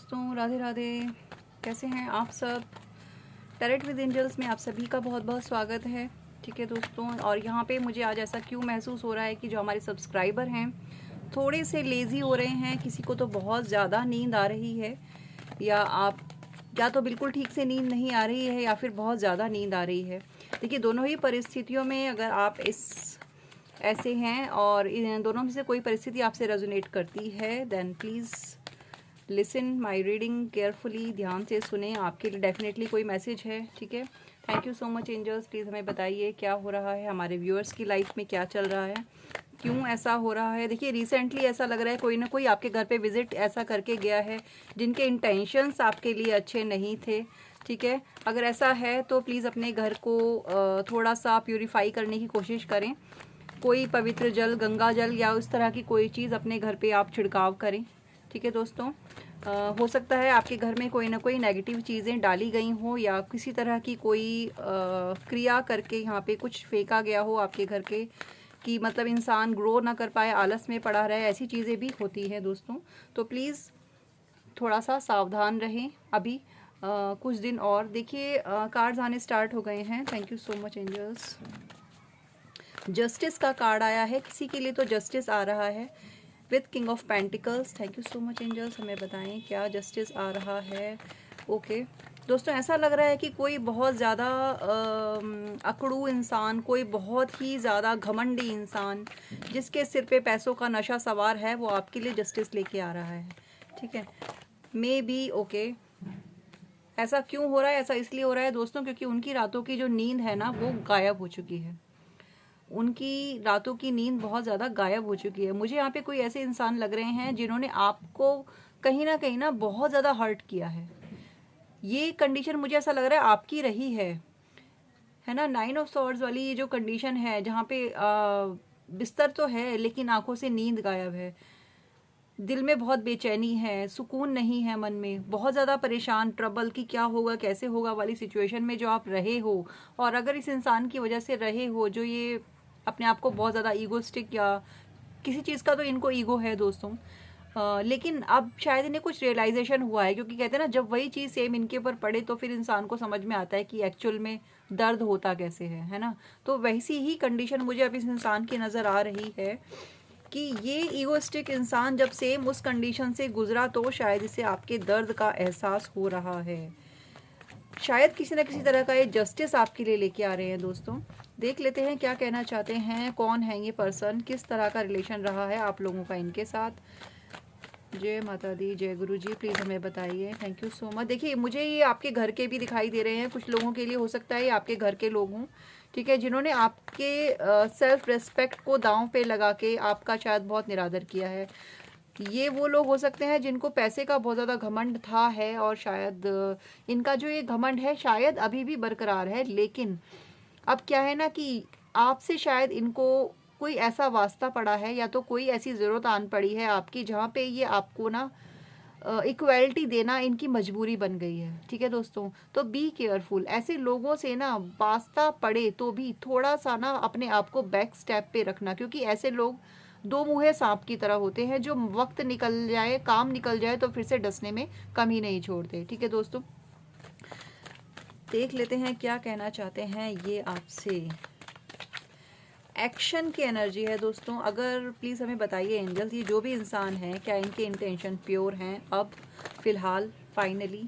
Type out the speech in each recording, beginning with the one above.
दोस्तों, राधे राधे। कैसे हैं आप सब? टैरेट विद एंजल्स में आप सभी का बहुत बहुत स्वागत है। ठीक है दोस्तों, और यहाँ पे मुझे आज ऐसा क्यों महसूस हो रहा है कि जो हमारे सब्सक्राइबर हैं थोड़े से लेज़ी हो रहे हैं। किसी को तो बहुत ज़्यादा नींद आ रही है, या तो बिल्कुल ठीक से नींद नहीं आ रही है, या फिर बहुत ज़्यादा नींद आ रही है। देखिए, दोनों ही परिस्थितियों में अगर आप ऐसे हैं और इन दोनों में से कोई परिस्थिति आपसे रेजोनेट करती है, then please listen my reading carefully. ध्यान से सुने, आपके लिए डेफिनेटली कोई मैसेज है। ठीक है, thank you so much angels. Please हमें बताइए क्या हो रहा है, हमारे व्यूअर्स की लाइफ में क्या चल रहा है, क्यों ऐसा हो रहा है। देखिए, रिसेंटली ऐसा लग रहा है कोई ना कोई आपके घर पे विजिट ऐसा करके गया है जिनके इंटेंशंस आपके लिए अच्छे नहीं थे। ठीक है, अगर ऐसा है तो प्लीज़ अपने घर को थोड़ा सा प्यूरिफाई करने की कोशिश करें। कोई पवित्र जल, गंगा जल या उस तरह की कोई चीज़ अपने घर पे आप छिड़काव करें। ठीक है दोस्तों, हो सकता है आपके घर में कोई ना कोई नेगेटिव चीज़ें डाली गई हो, या किसी तरह की कोई क्रिया करके यहाँ पे कुछ फेंका गया हो आपके घर के, कि मतलब इंसान ग्रो ना कर पाए, आलस में पड़ा रहे। ऐसी चीज़ें भी होती हैं दोस्तों, तो प्लीज़ थोड़ा सा सावधान रहें। अभी कुछ दिन और देखिए, कार्ड्स आने स्टार्ट हो गए हैं। Thank you so much angels. Justice का कार्ड आया है, किसी के लिए तो जस्टिस आ रहा है with king of pentacles. Thank you so much angels, हमें बताएं क्या जस्टिस आ रहा है। ओके दोस्तों, ऐसा लग रहा है कि कोई बहुत ज़्यादा अकड़ू इंसान, कोई बहुत ही ज़्यादा घमंडी इंसान जिसके सिर पे पैसों का नशा सवार है, वो आपके लिए जस्टिस लेके आ रहा है। ठीक है, मे बी ओके। ऐसा क्यों हो रहा है? ऐसा इसलिए हो रहा है दोस्तों क्योंकि उनकी रातों की जो नींद है ना, वो गायब हो चुकी है। उनकी रातों की नींद बहुत ज़्यादा गायब हो चुकी है। मुझे यहाँ पे कोई ऐसे इंसान लग रहे हैं जिन्होंने आपको कहीं ना बहुत ज़्यादा हर्ट किया है। ये कंडीशन मुझे ऐसा लग रहा है आपकी रही है ना। 9 ऑफ सॉर्ड्स वाली ये जो कंडीशन है, जहाँ पे बिस्तर तो है लेकिन आंखों से नींद गायब है, दिल में बहुत बेचैनी है, सुकून नहीं है मन में, बहुत ज़्यादा परेशान, ट्रबल की क्या होगा कैसे होगा वाली सिचुएशन में जो आप रहे हो। और अगर इस इंसान की वजह से रहे हो जो ये अपने आप को बहुत ज़्यादा ईगोस्टिक, या किसी चीज़ का तो इनको ईगो है दोस्तों, लेकिन अब शायद इन्हें कुछ रियलाइजेशन हुआ है, क्योंकि कहते हैं ना, जब वही चीज़ सेम इनके ऊपर पड़े तो फिर इंसान को समझ में आता है कि एक्चुअल में दर्द होता कैसे है ना। तो वैसी ही कंडीशन मुझे अब इस इंसान की नज़र आ रही है कि ये ईगोस्टिक इंसान जब सेम उस कंडीशन से गुजरा तो शायद इसे आपके दर्द का एहसास हो रहा है। शायद किसी न किसी तरह का ये जस्टिस आपके लिए लेके आ रहे हैं दोस्तों। देख लेते हैं क्या कहना चाहते हैं, कौन है ये पर्सन, किस तरह का रिलेशन रहा है आप लोगों का इनके साथ। जय माता दी, जय गुरु जी, प्लीज़ हमें बताइए। Thank you so much. देखिए, मुझे ये आपके घर के भी दिखाई दे रहे हैं। कुछ लोगों के लिए हो सकता है ये आपके घर के लोग हों, ठीक है, जिन्होंने आपके सेल्फ रिस्पेक्ट को दांव पे लगा के आपका शायद बहुत निरादर किया है। ये वो लोग हो सकते हैं जिनको पैसे का बहुत ज़्यादा घमंड था है, और शायद इनका जो ये घमंड है शायद अभी भी बरकरार है। लेकिन अब क्या है ना कि आपसे शायद इनको कोई ऐसा वास्ता पड़ा है, या तो कोई ऐसी ज़रूरत आन पड़ी है आपकी जहाँ पे ये आपको ना इक्वलिटी देना इनकी मजबूरी बन गई है। ठीक है दोस्तों, तो बी केयरफुल। ऐसे लोगों से ना वास्ता पड़े तो भी थोड़ा सा ना अपने आप को बैक स्टेप पे रखना, क्योंकि ऐसे लोग दो मुँहे सांप की तरह होते हैं, जो वक्त निकल जाए, काम निकल जाए तो फिर से डसने में कमी नहीं छोड़ते। ठीक है दोस्तों, देख लेते हैं क्या कहना चाहते हैं ये आपसे। एक्शन की एनर्जी है दोस्तों। अगर प्लीज़ हमें बताइए एंजल्स, ये जो भी इंसान है क्या इनके इंटेंशन प्योर हैं अब फिलहाल फाइनली।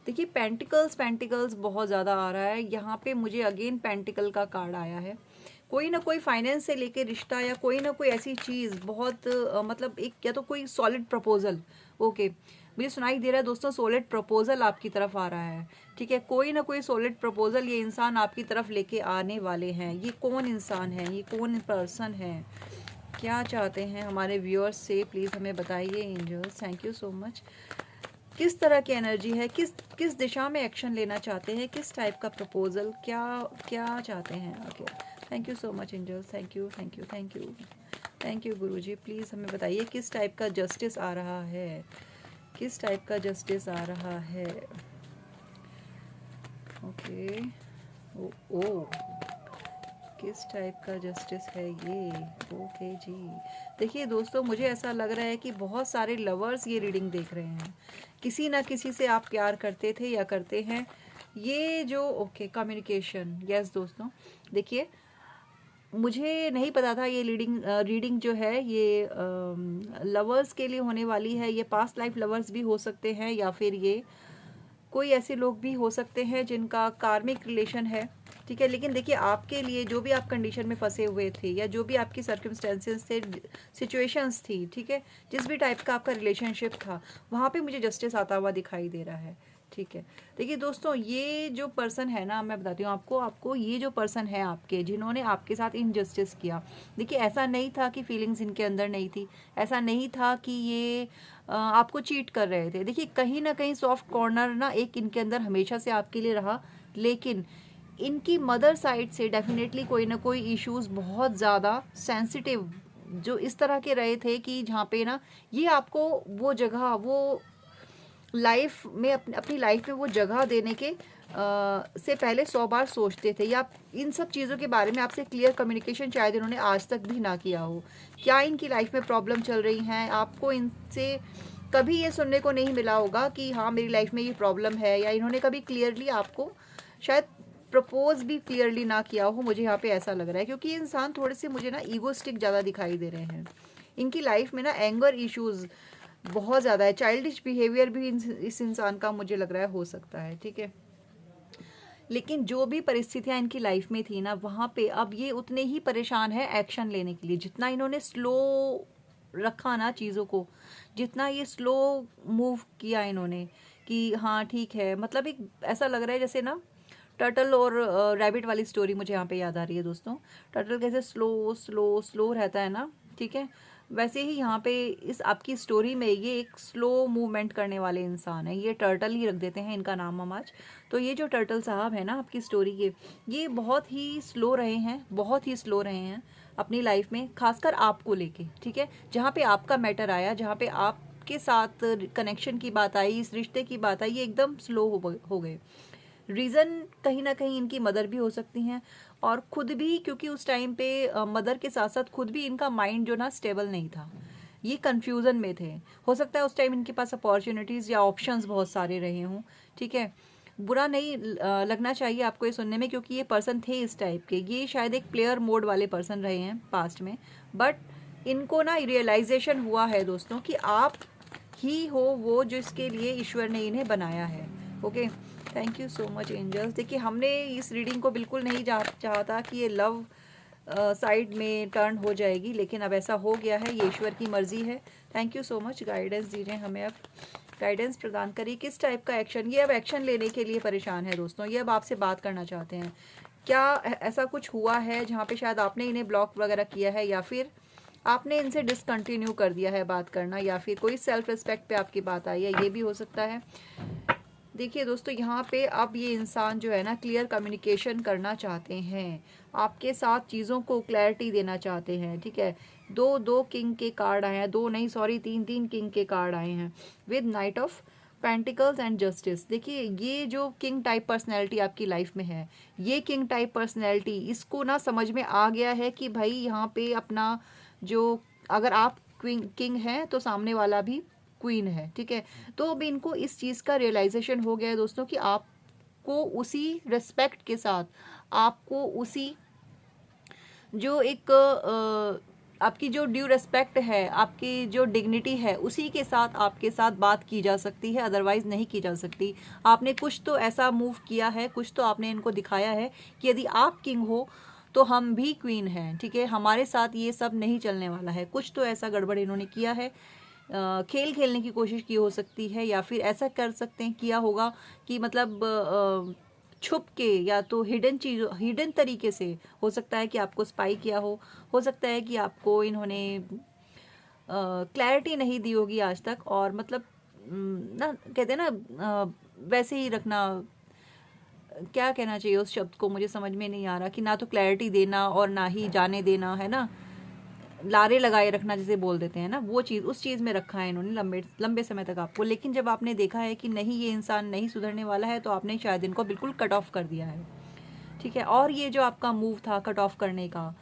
देखिए, पेंटिकल्स बहुत ज़्यादा आ रहा है यहाँ पे। मुझे अगेन पेंटिकल का कार्ड आया है। कोई ना कोई फाइनेंस से लेके रिश्ता, या कोई ना कोई ऐसी चीज़ बहुत मतलब एक, या तो कोई सॉलिड प्रपोजल। ओके, मुझे सुनाई दे रहा है दोस्तों, सॉलिड प्रपोजल आपकी तरफ आ रहा है। ठीक है, कोई ना कोई सॉलिड प्रपोजल ये इंसान आपकी तरफ लेके आने वाले हैं। ये कौन इंसान है, ये कौन पर्सन है, क्या चाहते हैं हमारे व्यूअर्स से, प्लीज़ हमें बताइए angels. Thank you so much. किस तरह की एनर्जी है, किस दिशा में एक्शन लेना चाहते हैं, किस टाइप का प्रपोजल, क्या चाहते हैं। Okay, thank you so much angels. Thank you thank you thank you thank you Guruji. Please हमें बताइए किस टाइप का जस्टिस आ रहा है, किस टाइप का जस्टिस आ रहा है। ओके, ओ किस टाइप का जस्टिस है ये? ओके जी। देखिए दोस्तों, मुझे ऐसा लग रहा है कि बहुत सारे लवर्स ये रीडिंग देख रहे हैं। किसी ना किसी से आप प्यार करते थे या करते हैं। ये जो ओके कम्युनिकेशन, यस दोस्तों, देखिए मुझे नहीं पता था ये रीडिंग जो है ये लवर्स के लिए होने वाली है। ये पास्ट लाइफ लवर्स भी हो सकते हैं या फिर ये कोई ऐसे लोग भी हो सकते हैं जिनका कार्मिक रिलेशन है, ठीक है। लेकिन देखिए आपके लिए जो भी आप कंडीशन में फंसे हुए थे या जो भी आपकी सर्कमस्टेंसेस थे, सिचुएशंस थी, ठीक है, जिस भी टाइप का आपका रिलेशनशिप था, वहाँ पे मुझे जस्टिस आता हुआ दिखाई दे रहा है, ठीक है। देखिए दोस्तों, ये जो पर्सन है ना, मैं बताती हूँ आपको ये जो पर्सन है आपके, जिन्होंने आपके साथ इनजस्टिस किया, देखिए ऐसा नहीं था कि फीलिंग्स इनके अंदर नहीं थी, ऐसा नहीं था कि ये आपको चीट कर रहे थे। देखिए कहीं ना कहीं सॉफ्ट कॉर्नर ना एक इनके अंदर हमेशा से आपके लिए रहा, लेकिन इनकी मदर साइड से डेफिनेटली कोई ना कोई इश्यूज बहुत ज़्यादा सेंसिटिव जो इस तरह के रहे थे कि जहाँ पे ना ये आपको वो जगह, वो लाइफ में अपनी लाइफ में वो जगह देने के से पहले 100 बार सोचते थे, या इन सब चीज़ों के बारे में आपसे क्लियर कम्युनिकेशन शायद इन्होंने आज तक भी ना किया हो। क्या इनकी लाइफ में प्रॉब्लम चल रही हैं, आपको इनसे कभी ये सुनने को नहीं मिला होगा कि हाँ मेरी लाइफ में ये प्रॉब्लम है, या इन्होंने कभी क्लियरली आपको शायद प्रपोज भी क्लियरली ना किया हो। मुझे यहाँ पे ऐसा लग रहा है क्योंकि ये इंसान थोड़े से मुझे ना ईगोस्टिक ज़्यादा दिखाई दे रहे हैं। इनकी लाइफ में ना एंगर इश्यूज़ बहुत ज़्यादा है, चाइल्डिश बिहेवियर भी इस इंसान का मुझे लग रहा है हो सकता है, ठीक है। लेकिन जो भी परिस्थितियां इनकी लाइफ में थी ना, वहाँ पे अब ये उतने ही परेशान है एक्शन लेने के लिए। जितना इन्होंने स्लो रखा ना चीज़ों को, जितना ये स्लो मूव किया इन्होंने कि हाँ ठीक है, मतलब एक ऐसा लग रहा है जैसे ना टर्टल और रैबिट वाली स्टोरी मुझे यहाँ पे याद आ रही है दोस्तों। टर्टल कैसे स्लो स्लो स्लो रहता है ना, ठीक है, वैसे ही यहाँ पे इस आपकी स्टोरी में ये एक स्लो मूवमेंट करने वाले इंसान है। ये टर्टल ही रख देते हैं इनका नाम हम आज। तो ये जो टर्टल साहब है ना आपकी स्टोरी के, ये बहुत ही स्लो रहे हैं, बहुत ही स्लो रहे हैं अपनी लाइफ में, खासकर आपको लेके, ठीक है। जहाँ पे आपका मैटर आया, जहाँ पे आपके साथ कनेक्शन की बात आई, इस रिश्ते की बात आई, ये एकदम स्लो हो गए। रीज़न कहीं ना कहीं इनकी मदर भी हो सकती हैं, और खुद भी, क्योंकि उस टाइम पे मदर के साथ साथ खुद भी इनका माइंड जो ना स्टेबल नहीं था, ये कंफ्यूजन में थे। हो सकता है उस टाइम इनके पास अपॉर्चुनिटीज़ या ऑप्शंस बहुत सारे रहे हों, ठीक है। बुरा नहीं लगना चाहिए आपको ये सुनने में, क्योंकि ये पर्सन थे इस टाइप के, ये शायद एक प्लेयर मोड वाले पर्सन रहे हैं पास्ट में, बट इनको ना रियलाइजेशन हुआ है दोस्तों कि आप ही हो वो जो इसके लिए ईश्वर ने इन्हें बनाया है। Okay, thank you so much angels. देखिए हमने इस रीडिंग को बिल्कुल नहीं चाहता कि ये लव साइड में टर्न हो जाएगी, लेकिन अब ऐसा हो गया है, ये ईश्वर की मर्जी है। Thank you so much, guidance दीजिए हमें, अब गाइडेंस प्रदान करिए। किस टाइप का एक्शन, ये अब एक्शन लेने के लिए परेशान है दोस्तों, ये अब आपसे बात करना चाहते हैं। क्या ऐसा कुछ हुआ है जहाँ पे शायद आपने इन्हें ब्लॉक वगैरह किया है, या फिर आपने इनसे डिसकंटिन्यू कर दिया है बात करना, या फिर कोई सेल्फ रिस्पेक्ट पे आपकी बात आई है, ये भी हो सकता है। देखिए दोस्तों, यहाँ पे अब ये इंसान जो है ना क्लियर कम्युनिकेशन करना चाहते हैं, आपके साथ चीज़ों को क्लैरिटी देना चाहते हैं, ठीक है। दो किंग के कार्ड आए हैं, दो नहीं सॉरी तीन किंग के कार्ड आए हैं with night of pentacles and justice. देखिए ये जो किंग टाइप पर्सनैलिटी आपकी लाइफ में है, ये किंग टाइप पर्सनैलिटी, इसको ना समझ में आ गया है कि भाई यहाँ पे अपना जो, अगर आप किंग हैं तो सामने वाला भी क्वीन है, ठीक है। तो अब इनको इस चीज़ का रियलाइजेशन हो गया है दोस्तों कि आपको उसी रिस्पेक्ट के साथ, आपको उसी जो एक आपकी जो ड्यू रिस्पेक्ट है, आपकी जो डिग्निटी है, उसी के साथ आपके साथ बात की जा सकती है, अदरवाइज नहीं की जा सकती। आपने कुछ तो ऐसा मूव किया है, कुछ तो आपने इनको दिखाया है कि यदि आप किंग हो तो हम भी क्वीन हैं, ठीक है, हमारे साथ ये सब नहीं चलने वाला है। कुछ तो ऐसा गड़बड़ इन्होंने किया है, खेल खेलने की कोशिश की हो सकती है, या फिर ऐसा कर सकते हैं किया होगा कि मतलब छुप के, या तो हिडन तरीके से हो सकता है कि आपको स्पाई किया हो सकता है कि आपको इन्होंने क्लैरिटी नहीं दी होगी आज तक, और मतलब ना कहते हैं ना वैसे ही रखना, क्या कहना चाहिए उस शब्द को, मुझे समझ में नहीं आ रहा, कि ना तो क्लैरिटी देना और ना ही जाने देना, है ना, लारे लगाए रखना जिसे बोल देते हैं ना, वो चीज़, उस चीज़ में रखा है इन्होंने लंबे समय तक आपको। लेकिन जब आपने देखा है कि नहीं ये इंसान नहीं सुधरने वाला है, तो आपने शायद इनको बिल्कुल कट ऑफ कर दिया है, ठीक है। और ये जो आपका मूव था कट ऑफ करने का,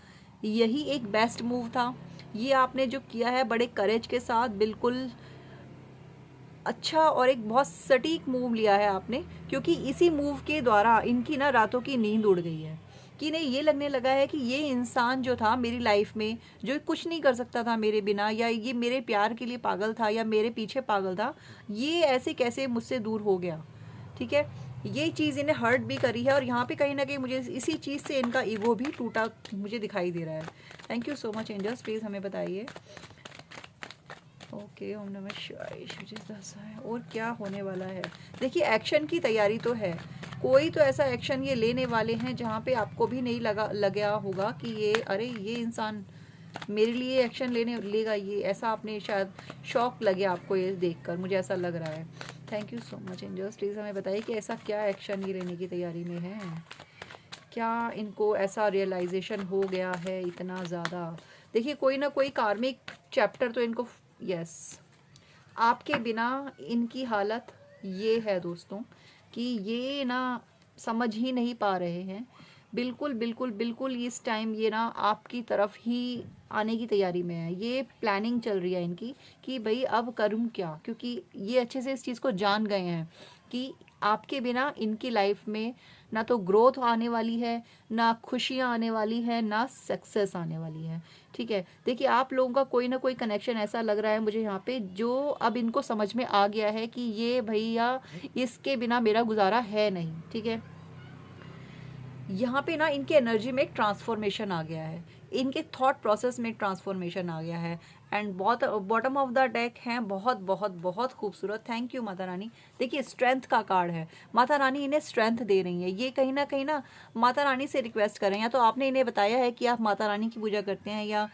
यही एक बेस्ट मूव था। ये आपने जो किया है बड़े करेज के साथ, बिल्कुल अच्छा और एक बहुत सटीक मूव लिया है आपने, क्योंकि इसी मूव के द्वारा इनकी ना रातों की नींद उड़ गई है कि नहीं, ये लगने लगा है कि ये इंसान जो था मेरी लाइफ में, जो कुछ नहीं कर सकता था मेरे बिना, या ये मेरे प्यार के लिए पागल था या मेरे पीछे पागल था, ये ऐसे कैसे मुझसे दूर हो गया। ठीक है, ये चीज़ इन्हें हर्ट भी करी है और यहाँ पे कहीं ना कहीं मुझे इसी चीज़ से इनका ईगो भी टूटा मुझे दिखाई दे रहा है। Thank you so much angels, please हमें बताइए। ओके, ओम नमः शिवाय, है और क्या होने वाला है। देखिए एक्शन की तैयारी तो है, कोई तो ऐसा एक्शन ये लेने वाले हैं जहाँ पे आपको भी नहीं लगा होगा कि ये अरे ये इंसान मेरे लिए एक्शन लेगा, ये ऐसा आपने शायद शॉक लगे आपको ये देखकर, मुझे ऐसा लग रहा है। Thank you so much angels, please हमें बताइए कि ऐसा क्या एक्शन ये लेने की तैयारी में है, क्या इनको ऐसा रियलाइजेशन हो गया है इतना ज़्यादा। देखिए कोई ना कोई कार्मिक चैप्टर तो इनको, यस, आपके बिना इनकी हालत ये है दोस्तों कि ये ना समझ ही नहीं पा रहे हैं। बिल्कुल बिल्कुल बिल्कुल इस टाइम ये ना आपकी तरफ ही आने की तैयारी में है। ये प्लानिंग चल रही है इनकी कि भाई अब करूं क्या, क्योंकि ये अच्छे से इस चीज़ को जान गए हैं कि आपके बिना इनकी लाइफ में ना तो ग्रोथ आने वाली है, ना खुशियाँ आने वाली है, ना सक्सेस आने वाली है। ठीक है, देखिए आप लोगों का कोई ना कोई कनेक्शन ऐसा लग रहा है मुझे यहाँ पे, जो अब इनको समझ में आ गया है कि ये भैया इसके बिना मेरा गुजारा है नहीं। ठीक है, यहाँ पे ना इनके एनर्जी में एक ट्रांसफॉर्मेशन आ गया है, इनके थॉट प्रोसेस में एक ट्रांसफॉर्मेशन आ गया है। And bottom of the deck है बहुत बहुत बहुत खूबसूरत। Thank you Mata Rani. देखिए स्ट्रेंथ का कार्ड है, माता रानी इन्हें स्ट्रेंथ दे रही है। ये कहीं ना माता रानी से रिक्वेस्ट कर रहे हैं, या तो आपने इन्हें बताया है कि आप माता रानी की पूजा करते हैं, या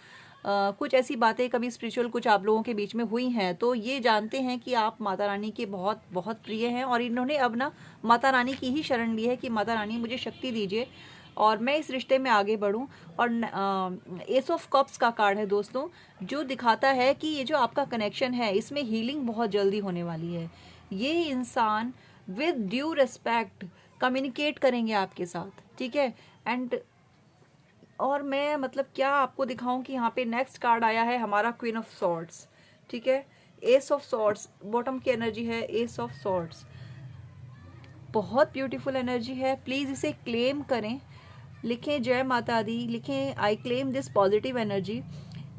कुछ ऐसी बातें कभी स्पिरिचुअल कुछ आप लोगों के बीच में हुई हैं, तो ये जानते हैं कि आप माता रानी के बहुत बहुत प्रिय हैं। और इन्होंने अब ना माता रानी की ही शरण ली है कि माता रानी मुझे शक्ति दीजिए और मैं इस रिश्ते में आगे बढ़ूं। और एस ऑफ कप्स का कार्ड है दोस्तों, जो दिखाता है कि ये जो आपका कनेक्शन है इसमें हीलिंग बहुत जल्दी होने वाली है। ये इंसान विद ड्यू रिस्पेक्ट कम्युनिकेट करेंगे आपके साथ। ठीक है, एंड और मैं मतलब क्या आपको दिखाऊं कि यहाँ पे नेक्स्ट कार्ड आया है हमारा क्वीन ऑफ सॉर्ड्स। ठीक है, एस ऑफ सॉर्ड्स बॉटम की एनर्जी है, एस ऑफ सॉर्ड्स बहुत ब्यूटीफुल एनर्जी है। प्लीज़ इसे क्लेम करें, लिखें जय माता दी, लिखें I claim this positive energy.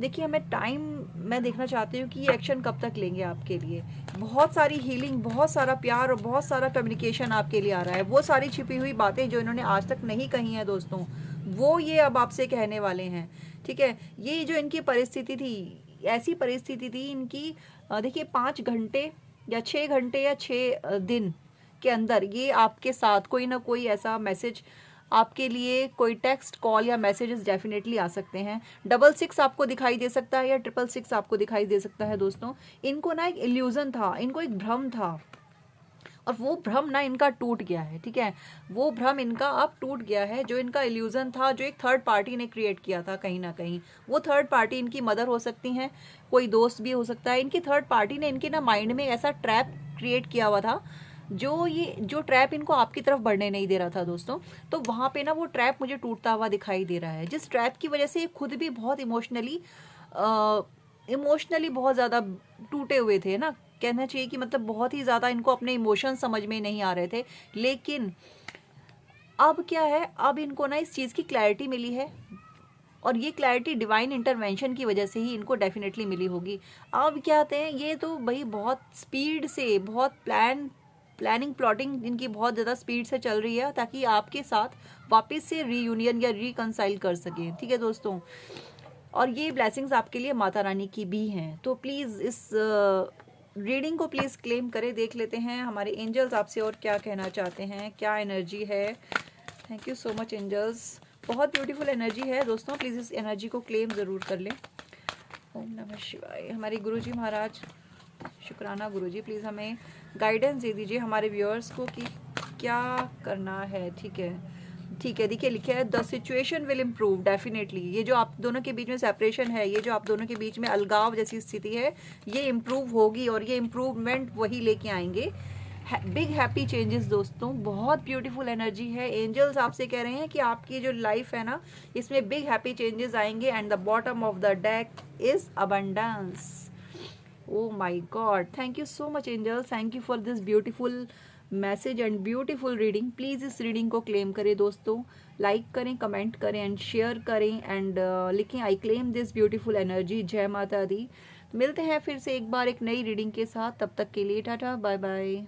देखिए हमें टाइम, मैं देखना चाहती हूँ कि ये एक्शन कब तक लेंगे आपके लिए। बहुत सारी हीलिंग, बहुत सारा प्यार और बहुत सारा कम्युनिकेशन आपके लिए आ रहा है। वो सारी छिपी हुई बातें जो इन्होंने आज तक नहीं कही हैं दोस्तों, वो ये अब आपसे कहने वाले हैं। ठीक है, ये जो इनकी परिस्थिति थी, ऐसी परिस्थिति थी इनकी, देखिए 5 घंटे या 6 घंटे या 6 दिन के अंदर ये आपके साथ कोई ना कोई ऐसा मैसेज आपके लिए, कोई टेक्स्ट कॉल या मैसेजेस डेफिनेटली आ सकते हैं। 66 आपको दिखाई दे सकता है या 666 आपको दिखाई दे सकता है दोस्तों। इनको ना एक इल्यूजन था, इनको एक भ्रम था, और वो भ्रम ना इनका टूट गया है। ठीक है, वो भ्रम इनका अब टूट गया है। जो इनका इल्यूजन था, जो एक थर्ड पार्टी ने क्रिएट किया था कहीं ना कहीं, वो थर्ड पार्टी इनकी मदर हो सकती हैं, कोई दोस्त भी हो सकता है। इनकी थर्ड पार्टी ने इनके ना माइंड में ऐसा ट्रैप क्रिएट किया हुआ था, जो ट्रैप इनको आपकी तरफ बढ़ने नहीं दे रहा था दोस्तों। तो वहाँ पे ना वो ट्रैप मुझे टूटता हुआ दिखाई दे रहा है, जिस ट्रैप की वजह से ये खुद भी बहुत इमोशनली बहुत ज़्यादा टूटे हुए थे ना, कहना चाहिए कि मतलब बहुत ही ज़्यादा इनको अपने इमोशन समझ में नहीं आ रहे थे। लेकिन अब क्या है, अब इनको ना इस चीज़ की क्लैरिटी मिली है, और ये क्लैरिटी डिवाइन इंटरवेंशन की वजह से ही इनको डेफिनेटली मिली होगी। अब क्या कहते हैं, ये तो भाई बहुत स्पीड से, बहुत प्लानिंग प्लॉटिंग इनकी बहुत ज़्यादा स्पीड से चल रही है, ताकि आपके साथ वापस से रीयूनियन या रिकंसाइल कर सकें। ठीक है दोस्तों, और ये ब्लेसिंग्स आपके लिए माता रानी की भी हैं। तो प्लीज़ इस रीडिंग को प्लीज़ क्लेम करें। देख लेते हैं हमारे एंजल्स आपसे और क्या कहना चाहते हैं, क्या एनर्जी है। Thank you so much angels, बहुत ब्यूटीफुल एनर्जी है दोस्तों। प्लीज़ इस एनर्जी को क्लेम ज़रूर कर लें। ओम नमः शिवाय। हमारे गुरुजी महाराज, शुक्राना गुरुजी, प्लीज़ हमें गाइडेंस दे दीजिए हमारे व्यूअर्स को कि क्या करना है। ठीक है, ठीक है, देखिए लिखे है the situation will improve definitely. ये जो आप दोनों के बीच में सेपरेशन है, ये जो आप दोनों के बीच में अलगाव जैसी स्थिति है, ये इम्प्रूव होगी, और ये इम्प्रूवमेंट वही लेके आएंगे। बिग हैप्पी चेंजेस दोस्तों, बहुत ब्यूटीफुल एनर्जी है। एंजल्स आपसे कह रहे हैं कि आपकी जो लाइफ है ना, इसमें बिग हैप्पी चेंजेस आएंगे। And the bottom of the deck is abundance. Oh my god, thank you so much angels, thank you for this beautiful message and beautiful reading. Please इस रीडिंग को claim करें दोस्तों, like करें, comment करें and share करें and लिखें I claim this beautiful energy. जय माता दी। मिलते हैं फिर से एक बार एक नई रीडिंग के साथ, तब तक के लिए टाटा बाय बाय।